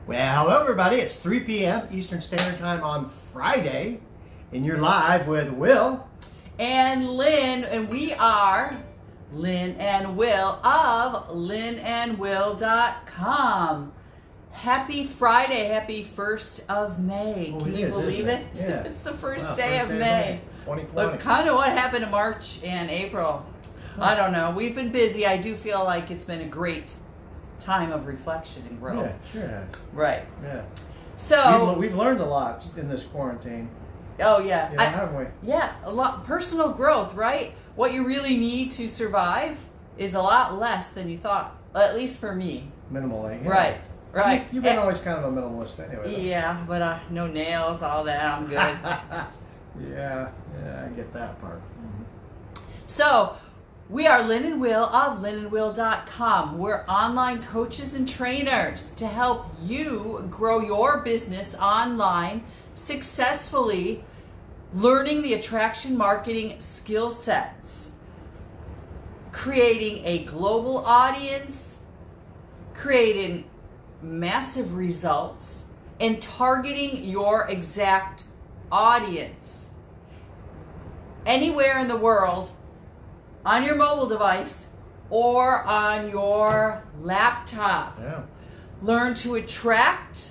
Well, hello everybody. It's 3 p.m. Eastern Standard Time on Friday, and you're live with Will and Lynn, and we are Lynn and Will of lynnandwill.com. Happy Friday, happy 1st of May. Can you believe it? Yeah. It's the first day of May. 2020. But kind of what happened in March and April. I don't know. We've been busy. I do feel like it's been a great time of reflection and growth. Yeah, sure has. Right. Yeah. So we've learned a lot in this quarantine. Oh yeah. Haven't we? Yeah, a lot. Personal growth, right? What you really need to survive is a lot less than you thought. At least for me. Minimally. Yeah. Right. Right. You've been always kind of a minimalist anyway. Yeah, but no nails, all that. I'm good. Yeah, I get that part. Mm-hmm. So, we are Lynn and Will of lynnandwill.com. We're online coaches and trainers to help you grow your business online successfully, learning the attraction marketing skill sets, creating a global audience, creating massive results, and targeting your exact audience anywhere in the world, on your mobile device or on your laptop. Yeah. Learn to attract,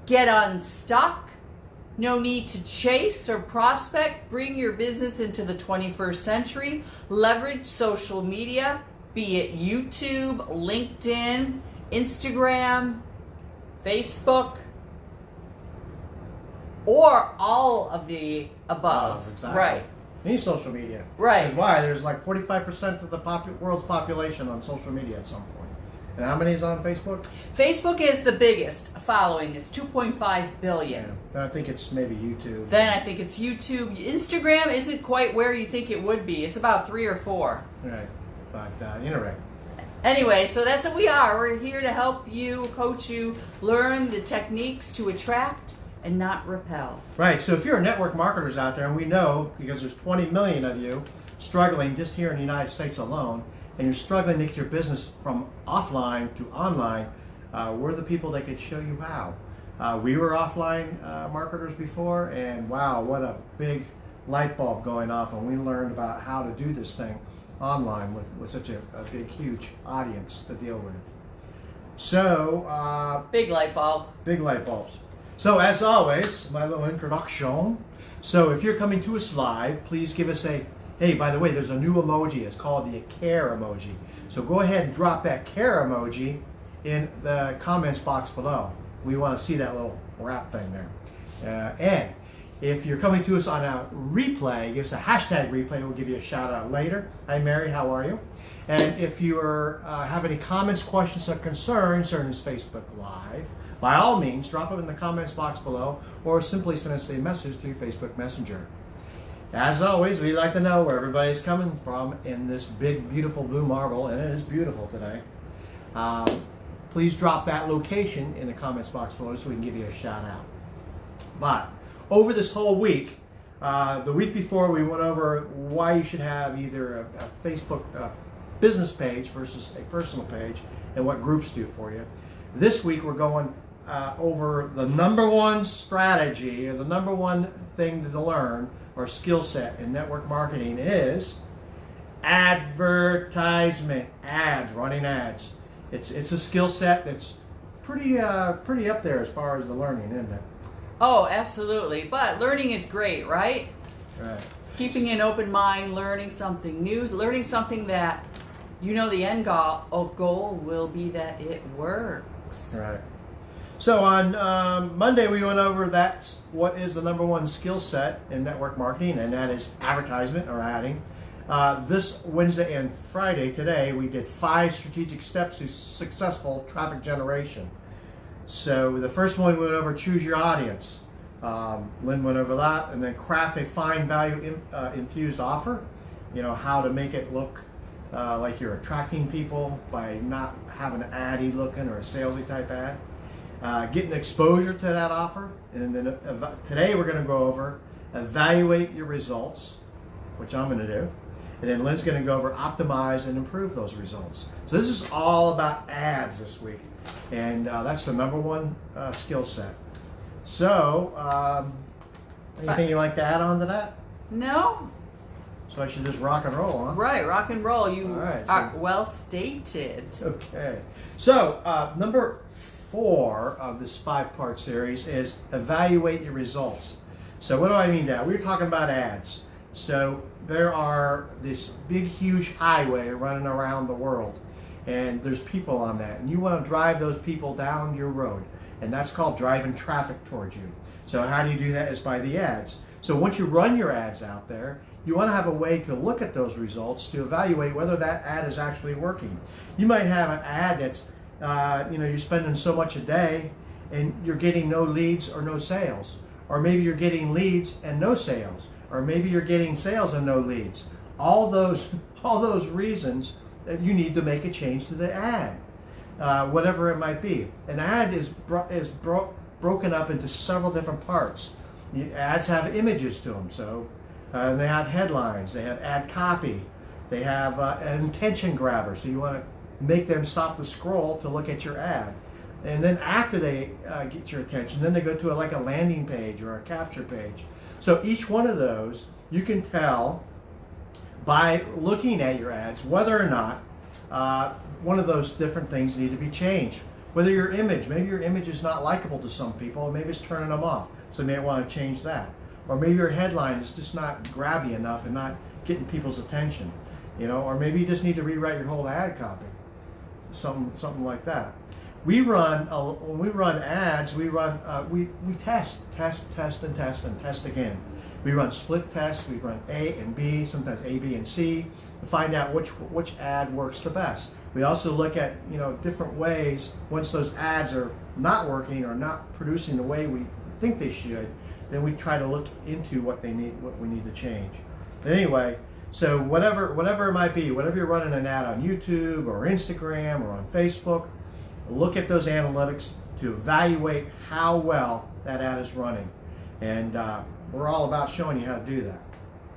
get unstuck, no need to chase or prospect. Bring your business into the 21st century. Leverage social media, be it YouTube, LinkedIn, Instagram, Facebook, or all of the above. Exactly. Right. Any social media. Right. That's why there's like 45% of the world's population on social media at some point. And how many is on Facebook? Facebook is the biggest following. It's 2.5 billion. Yeah. Then I think it's maybe YouTube. Then I think it's YouTube. Instagram isn't quite where you think it would be. It's about 3 or 4. Right. But anyway. Anyway, so that's what we are. We're here to help you, coach you, learn the techniques to attract and not repel. Right. So if you're network marketers out there, and we know because there's 20 million of you struggling just here in the United States alone, and you're struggling to get your business from offline to online, we're the people that could show you how. We were offline marketers before, and wow, what a big light bulb going off when we learned about how to do this thing online with such a big, huge audience to deal with. So, big light bulb. Big light bulbs. So as always, my little introduction. So if you're coming to us live, please give us a, hey, by the way, there's a new emoji. It's called the care emoji. So go ahead and drop that care emoji in the comments box below. We want to see that little wrap thing there. And if you're coming to us on a replay, give us a hashtag replay. We'll give you a shout out later. Hi, Mary. How are you? And if you have any comments, questions, or concerns during this Facebook Live, by all means, drop them in the comments box below or simply send us a message through Facebook Messenger. As always, we like to know where everybody's coming from in this big, beautiful blue marble, and it is beautiful today. Please drop that location in the comments box below so we can give you a shout out. But over this whole week, the week before we went over why you should have either a Facebook business page versus a personal page and what groups do for you. This week we're going over the number one strategy or the number one thing to learn or skill set in network marketing is advertisement. Ads, running ads. It's a skill set that's pretty up there as far as the learning, isn't it? Oh, absolutely. But learning is great, right? Right. Keeping an open mind, learning something new, learning something that you know the end goal will be that it works. Right. So on Monday we went over what is the number one skill set in network marketing, and that is advertisement or adding. This Wednesday and Friday today we did 5 strategic steps to successful traffic generation. So the first one we went over choose your audience. Lynn went over that, and then craft a fine value infused offer. You know how to make it look like you're attracting people by not having an addy looking or a salesy type ad. Getting exposure to that offer, and then today we're going to go over evaluate your results, which I'm going to do, And then Lynn's going to go over optimize and improve those results. So this is all about ads this week. And that's the number one skill set. So, anything you'd like to add on to that? No. So I should just rock and roll, huh? Right, rock and roll. You right, are so- well stated. Okay. So, number 4 of this 5-part series is evaluate your results. So what do I mean that? We're talking about ads. So there are this big, huge highway running around the world, and there's people on that, and you want to drive those people down your road, and that's called driving traffic towards you. So how do you do that? Is by the ads. So once you run your ads out there, you want to have a way to look at those results to evaluate whether that ad is actually working. You might have an ad that's, you're spending so much a day and you're getting no leads or no sales. Or maybe you're getting leads and no sales. Or maybe you're getting sales and no leads. All those reasons that you need to make a change to the ad, whatever it might be. An ad is broken up into several different parts. The ads have images to them, so they have headlines, they have ad copy, they have an intention grabber, so you want to make them stop the scroll to look at your ad. And then after they get your attention, then they go to like a landing page or a capture page. So each one of those, you can tell by looking at your ads whether or not one of those different things need to be changed. Whether your image, maybe your image is not likable to some people, maybe it's turning them off, so you may want to change that. Or maybe your headline is just not grabby enough and not getting people's attention, or maybe you just need to rewrite your whole ad copy, something like that. When we run ads, we test and test again. We run split tests. We run A and B, sometimes A, B, and C, to find out which ad works the best. We also look at different ways. Once those ads are not working or not producing the way we think they should, then we try to look into what we need to change. But anyway, so whatever it might be, whatever you're running an ad on YouTube or Instagram or on Facebook, look at those analytics to evaluate how well that ad is running. And we're all about showing you how to do that.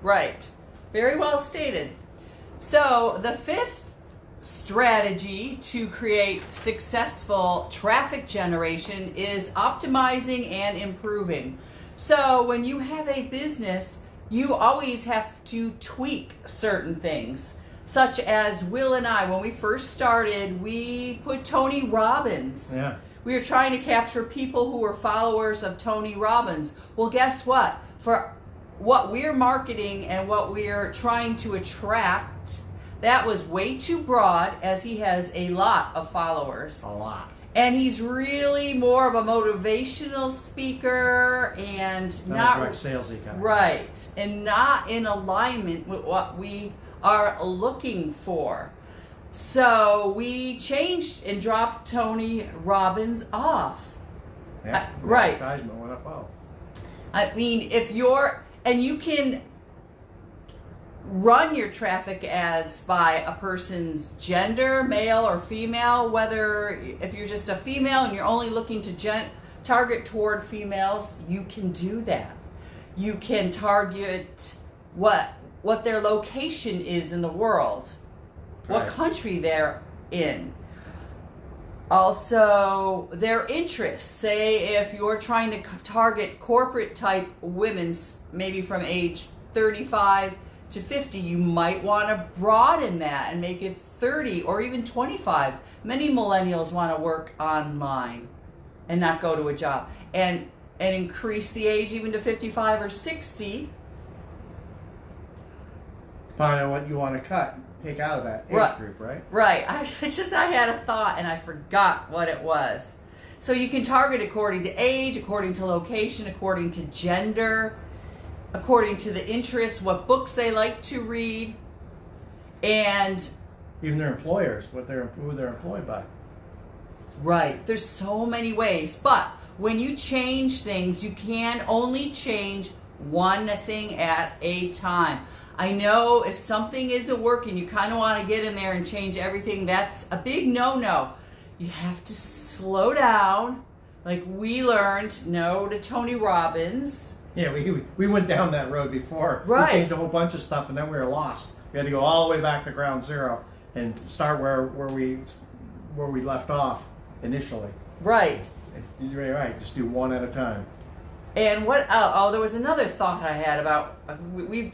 Right. Very well stated. So the 5th strategy to create successful traffic generation is optimizing and improving. So when you have a business, you always have to tweak certain things. Such as Will and I, when we first started, we put Tony Robbins. Yeah. We were trying to capture people who were followers of Tony Robbins. Well, guess what? For what we're marketing and what we're trying to attract, that was way too broad, as he has a lot of followers. A lot. And he's really more of a motivational speaker and not direct salesy kind of. Right. And not in alignment with what we are looking for. So we changed and dropped Tony Robbins off. Yeah, right. Advertisement went up well. I mean, you can run your traffic ads by a person's gender, male or female, if you're just a female and you're only looking to target toward females, you can do that. You can target what their location is in the world, what Right. country they're in. Also, their interests. Say if you're trying to target corporate type women, maybe from age 35 to 50, you might want to broaden that and make it 30 or even 25. Many millennials want to work online and not go to a job. And increase the age even to 55 or 60. Find out what you want to take out of that age group, right? Right. I had a thought and I forgot what it was. So you can target according to age, according to location, according to gender, according to the interests, what books they like to read, and Even their employers, who they're employed by. right. There's so many ways, but when you change things, you can only change one thing at a time. I know if something isn't working, you kind of want to get in there and change everything. That's a big no-no. You have to slow down. Like we learned, no to Tony Robbins. Yeah, we went down that road before. Right. We changed a whole bunch of stuff, and then we were lost. We had to go all the way back to ground zero and start where we left off initially. Right. You're right. Just do one at a time. And what? Oh, there was another thought I had about we've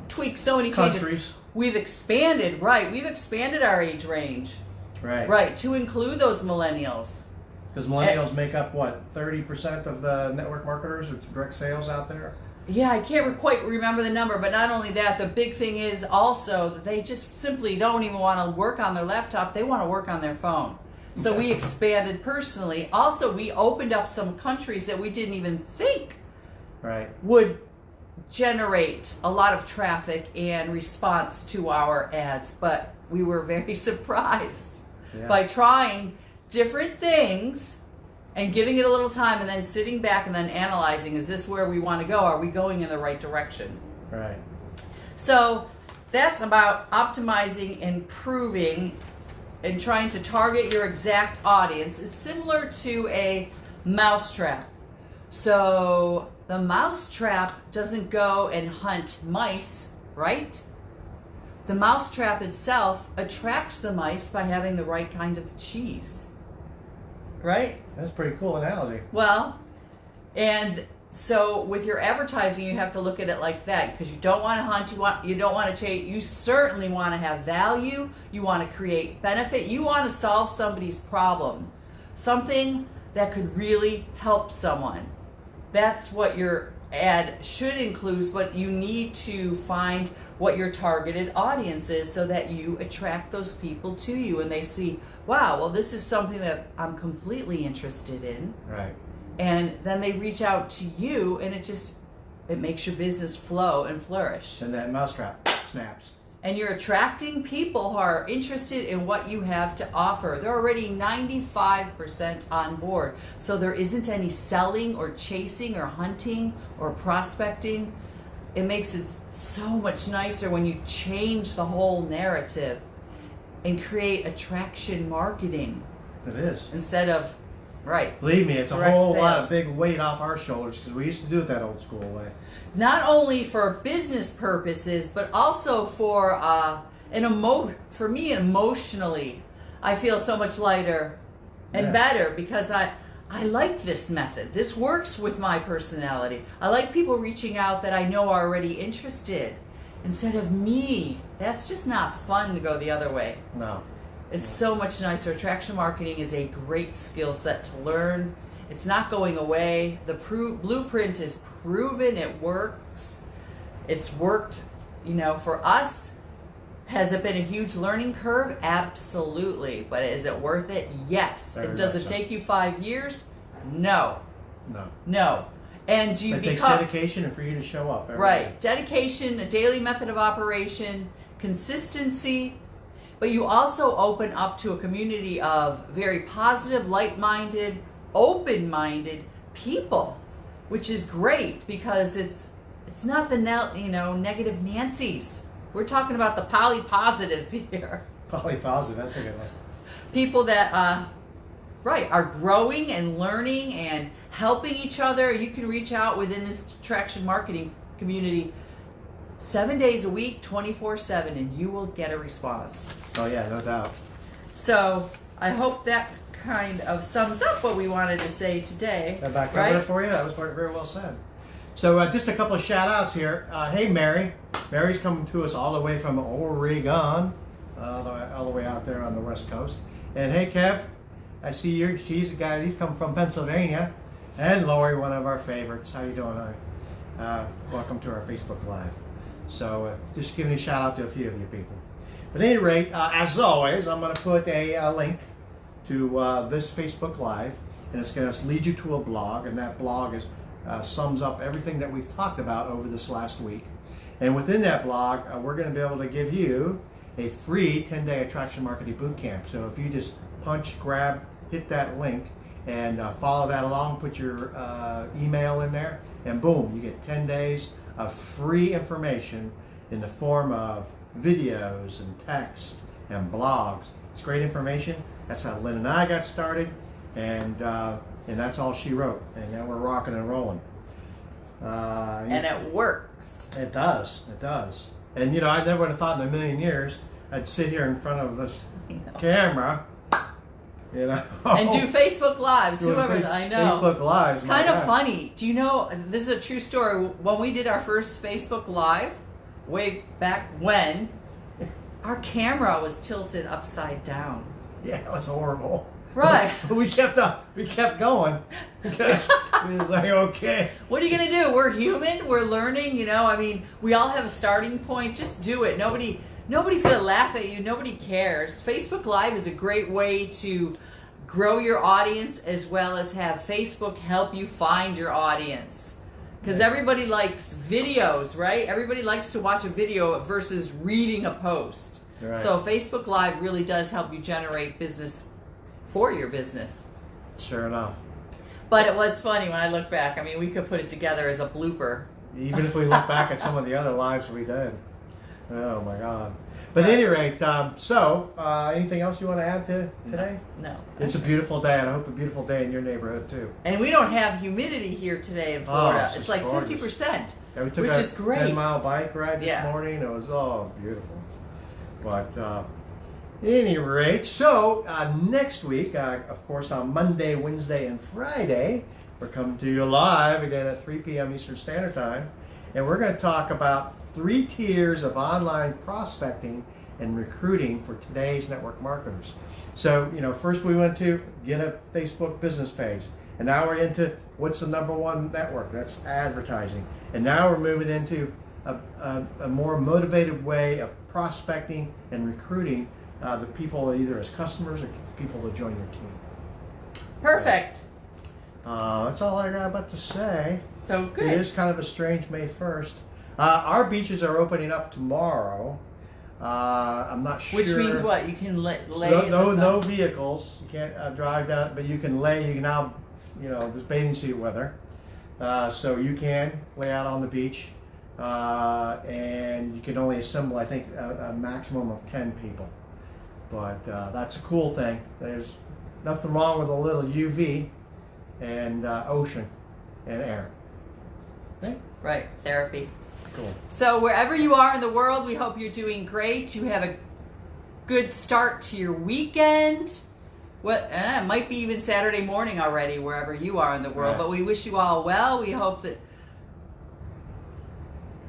tweaked so many changes. Countries. We've expanded, right? We've expanded our age range, Right. right, to include those millennials. Because millennials make up what, 30% of the network marketers or direct sales out there. Yeah, I can't quite remember the number, but not only that, the big thing is also that they just simply don't even want to work on their laptop. They want to work on their phone. So we expanded personally. Also, we opened up some countries that we didn't even think Right. would generate a lot of traffic and response to our ads, but we were very surprised Yeah. by trying different things and giving it a little time and then sitting back and then analyzing, is this where we want to go? Are we going in the right direction? Right. So that's about optimizing, improving, and trying to target your exact audience. It's similar to a mousetrap. So the mousetrap doesn't go and hunt mice, right? The mousetrap itself attracts the mice by having the right kind of cheese, right? That's a pretty cool analogy. Well, and so with your advertising, you have to look at it like that, because you don't want to hunt, you don't want to chase, you certainly want to have value, you want to create benefit, you want to solve somebody's problem, something that could really help someone. That's what your ad should include, but you need to find what your targeted audience is so that you attract those people to you and they see, wow, well, this is something that I'm completely interested in. Right. And then they reach out to you, and it makes your business flow and flourish. And that mousetrap snaps. And you're attracting people who are interested in what you have to offer. They're already 95% on board. So there isn't any selling or chasing or hunting or prospecting. It makes it so much nicer when you change the whole narrative and create attraction marketing It is. instead of, right. Believe me, it's a Direct whole lot sales. of big weight off our shoulders because we used to do it that old school way. Not only for business purposes, but also for for me emotionally, I feel so much lighter and Yeah. better because I like this method. This works with my personality. I like people reaching out that I know are already interested instead of me. That's just not fun to go the other way. No. It's so much nicer. Attraction marketing is a great skill set to learn. It's not going away. The blueprint is proven. It works. It's worked, for us. Has it been a huge learning curve? Absolutely. But is it worth it? Yes. Very Does much it so. take you 5 years? No. No. No. And do you It takes become dedication and for you to show up every day. right? Dedication, a daily method of operation, consistency. But you also open up to a community of very positive, light-minded, open-minded people, which is great because it's not the negative Nancy's. We're talking about the poly-positives here. Polypositive, that's a good one. People that are growing and learning and helping each other. You can reach out within this traction marketing community 7 days a week, 24/7, and you will get a response. Oh yeah, no doubt. So I hope that kind of sums up what we wanted to say today. That back covered it for you? That was very well said. So just a couple of shout outs here. Hey Mary. Mary's coming to us all the way from Oregon, all the way out there on the West Coast. And hey Kev, I see you. She's a guy, he's come from Pennsylvania. And Lori, one of our favorites. How you doing, honey? Welcome to our Facebook Live. So just giving a shout out to a few of you people. But at any rate, as always, I'm going to put a link to this Facebook Live, and it's going to lead you to a blog, and that blog sums up everything that we've talked about over this last week. And within that blog, we're going to be able to give you a free 10-day attraction marketing bootcamp. So if you just punch, grab, hit that link, and follow that along, put your email in there, and boom, you get 10 days of free information in the form of videos and text and blogs. It's great information. That's how Lynn and I got started, and that's all she wrote. And now we're rocking and rolling. And it works. It does. It does. And you know, I never would have thought in a million years I'd sit here in front of this I know. camera, you know, And do Facebook Lives. doing Whoever I know. Facebook Lives. It's kind of funny. Do you know, this is a true story. When we did our first Facebook Live, way back when, our camera was tilted upside down. Yeah, it was horrible. Right. But we kept going. It was like, okay. What are you going to do? We're human. We're learning, you know. I mean, we all have a starting point. Just do it. Nobody's going to laugh at you. Nobody cares. Facebook Live is a great way to grow your audience as well as have Facebook help you find your audience. Because everybody likes videos, right? Everybody likes to watch a video versus reading a post. Right. So Facebook Live really does help you generate business for your business. Sure enough. But it was funny when I look back. I mean, we could put it together as a blooper. Even if we look back at some of the other lives we did. Oh my God. But at any rate, anything else you want to add to today? No. It's a beautiful day, and I hope a beautiful day in your neighborhood too. And we don't have humidity here today in Florida. it's It's like gorgeous. 50%. Yeah, we took Which a is great. 10-mile bike ride this Yeah. morning. It was beautiful. But any rate, so next week, of course, on Monday, Wednesday, and Friday, we're coming to you live again at 3 p.m. Eastern Standard Time, and we're going to talk about 3 tiers of online prospecting and recruiting for today's network marketers. So, you know, first we went to get a Facebook business page, and now we're into what's the number one network? That's advertising. And now we're moving into a more motivated way of prospecting and recruiting the people either as customers or people to join your team. Perfect. That's all I got about to say. So good. It is kind of a strange May 1st. Our beaches are opening up tomorrow. I'm not sure. Which means what? You can lay in the sun. No vehicles. You can't drive down, but you can lay. You can now, you know, there's bathing suit weather, so you can lay out on the beach, and you can only assemble, I think, a maximum of 10 people. But that's a cool thing. There's nothing wrong with a little UV and ocean and air. Okay? Right. Therapy. Cool. So wherever you are in the world, we hope you're doing great. You have a good start to your weekend. It might be even Saturday morning already, wherever you are in the world. Right. But we wish you all well. We hope that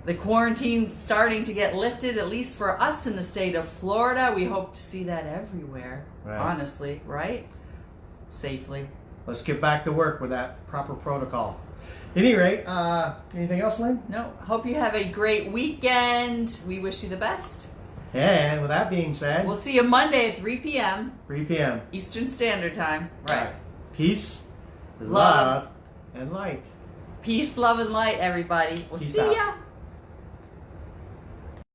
the quarantine's starting to get lifted, at least for us in the state of Florida. We hope to see that everywhere, Right. honestly, right? Safely. Let's get back to work with that proper protocol. At any rate, anything else, Lynn? No, hope you have a great weekend. We wish you the best. And with that being said, We'll see you Monday at 3 p.m. 3 p.m. Eastern Standard Time. Right. Peace, Love. and light. Peace, love, and light, everybody. We'll Peace see out. ya.